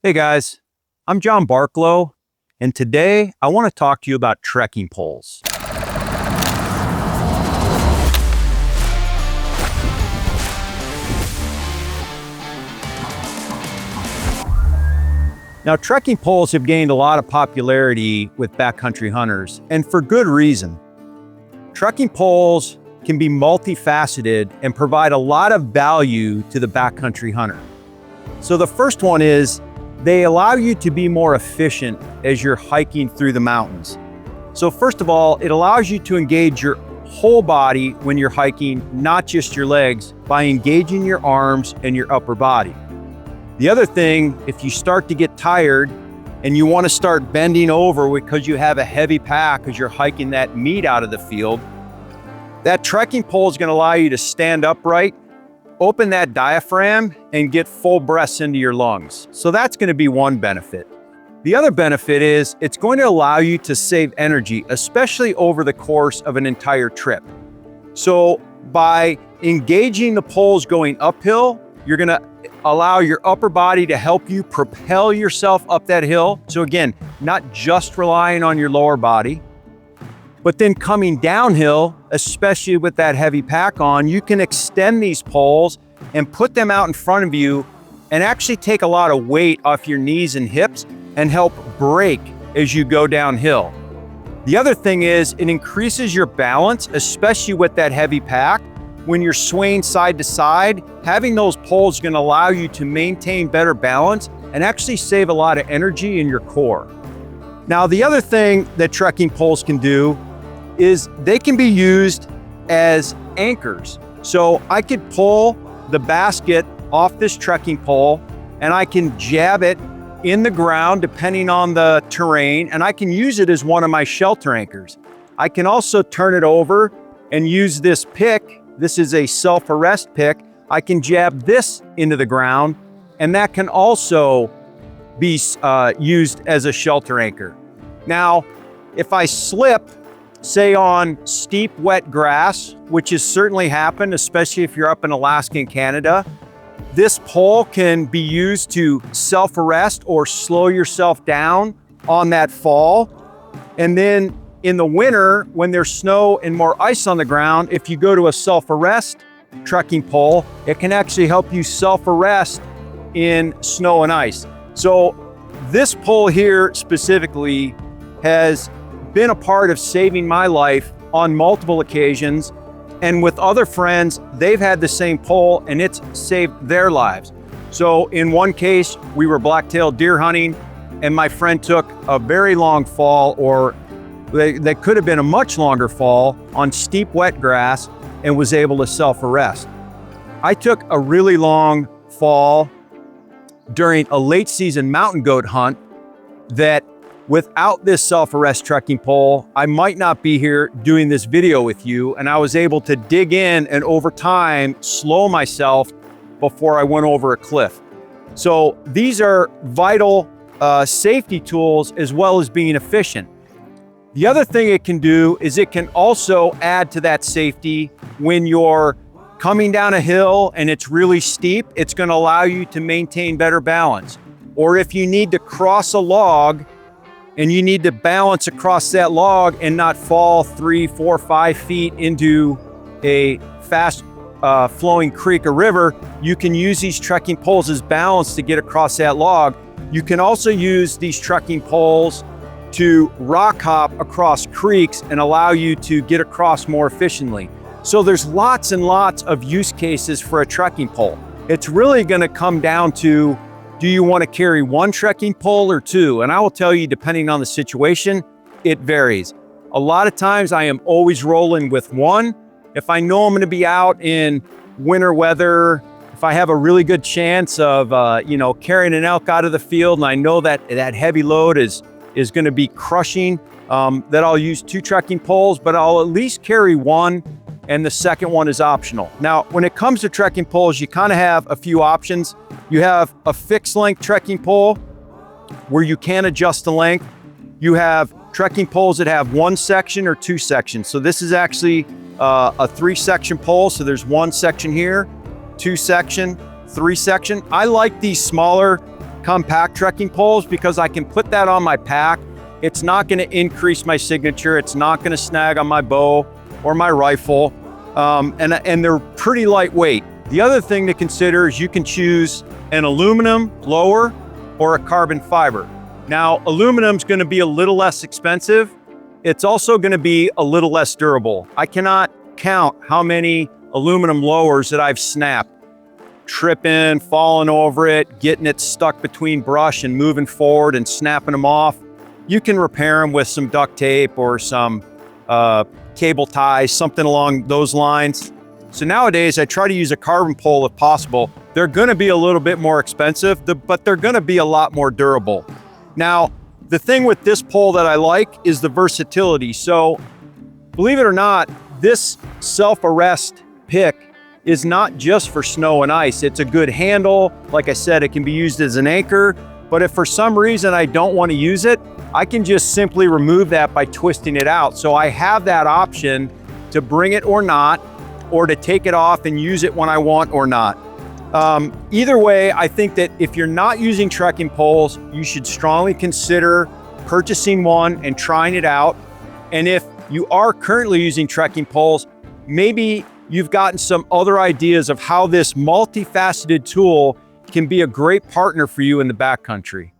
Hey guys, I'm John Barklow, and today I want to talk to you about trekking poles. Now, trekking poles have gained a lot of popularity with backcountry hunters, and for good reason. Trekking poles can be multifaceted and provide a lot of value to the backcountry hunter. So the first one is they allow you to be more efficient as you're hiking through the mountains. So first of all, it allows you to engage your whole body when you're hiking, not just your legs, by engaging your arms and your upper body. The other thing, if you start to get tired and you want to start bending over because you have a heavy pack as you're hiking that meat out of the field, that trekking pole is going to allow you to stand upright, open that diaphragm, and get full breaths into your lungs. So that's going to be one benefit. The other benefit is it's going to allow you to save energy, especially over the course of an entire trip. So by engaging the poles going uphill, you're going to allow your upper body to help you propel yourself up that hill. So again, not just relying on your lower body, but then coming downhill, especially with that heavy pack on, you can extend these poles and put them out in front of you and actually take a lot of weight off your knees and hips and help brake as you go downhill. The other thing is it increases your balance, especially with that heavy pack. When you're swaying side to side, having those poles is going to allow you to maintain better balance and actually save a lot of energy in your core. Now, the other thing that trekking poles can do is they can be used as anchors. So I could pull the basket off this trekking pole and I can jab it in the ground depending on the terrain, and I can use it as one of my shelter anchors. I can also turn it over and use this pick. This is a self-arrest pick. I can jab this into the ground, and that can also be used as a shelter anchor. Now, if I slip, say on steep, wet grass, which has certainly happened, especially if you're up in Alaska and Canada, this pole can be used to self-arrest or slow yourself down on that fall. And then in the winter, when there's snow and more ice on the ground, if you go to a self-arrest trekking pole, it can actually help you self-arrest in snow and ice. So this pole here specifically has been a part of saving my life on multiple occasions. And with other friends, they've had the same pole and it's saved their lives. So in one case, we were black-tailed deer hunting and my friend took a very long fall, or they could have been a much longer fall on steep, wet grass, and was able to self-arrest. I took a really long fall during a late season mountain goat hunt that without this self-arrest trekking pole, I might not be here doing this video with you, and I was able to dig in and over time slow myself before I went over a cliff. So these are vital safety tools as well as being efficient. The other thing it can do is it can also add to that safety when you're coming down a hill and it's really steep. It's going to allow you to maintain better balance. Or if you need to cross a log and you need to balance across that log and not fall 3, 4, 5 feet into a fast flowing creek or river, you can use these trekking poles as balance to get across that log. You can also use these trekking poles to rock hop across creeks and allow you to get across more efficiently. So there's lots and lots of use cases for a trekking pole. It's really going to come down to, do you want to carry one trekking pole or two? And I will tell you, depending on the situation, it varies. A lot of times I am always rolling with one. If I know I'm going to be out in winter weather, if I have a really good chance of carrying an elk out of the field and I know that that heavy load is going to be crushing, that I'll use 2 trekking poles, but I'll at least carry one, and the second one is optional. Now, when it comes to trekking poles, you kind of have a few options. You have a fixed length trekking pole where you can adjust the length. You have trekking poles that have 1 section or 2 sections. So this is actually a 3-section pole. So there's 1 section here, 2 section, 3 section. I like these smaller compact trekking poles because I can put that on my pack. It's not going to increase my signature. It's not going to snag on my bow or my rifle. And they're pretty lightweight. The other thing to consider is you can choose an aluminum lower or a carbon fiber. Now, aluminum's going to be a little less expensive. It's also going to be a little less durable. I cannot count how many aluminum lowers that I've snapped, tripping, falling over it, getting it stuck between brush and moving forward and snapping them off. You can repair them with some duct tape or some cable ties, something along those lines. So nowadays I try to use a carbon pole if possible. They're going to be a little bit more expensive, but they're going to be a lot more durable. Now, the thing with this pole that I like is the versatility. So believe it or not, this self-arrest pick is not just for snow and ice. It's a good handle. Like I said, it can be used as an anchor, but if for some reason I don't want to use it, I can just simply remove that by twisting it out. So I have that option to bring it or not, or to take it off and use it when I want or not. Either way, I think that if you're not using trekking poles, you should strongly consider purchasing one and trying it out. And if you are currently using trekking poles, maybe you've gotten some other ideas of how this multifaceted tool can be a great partner for you in the backcountry.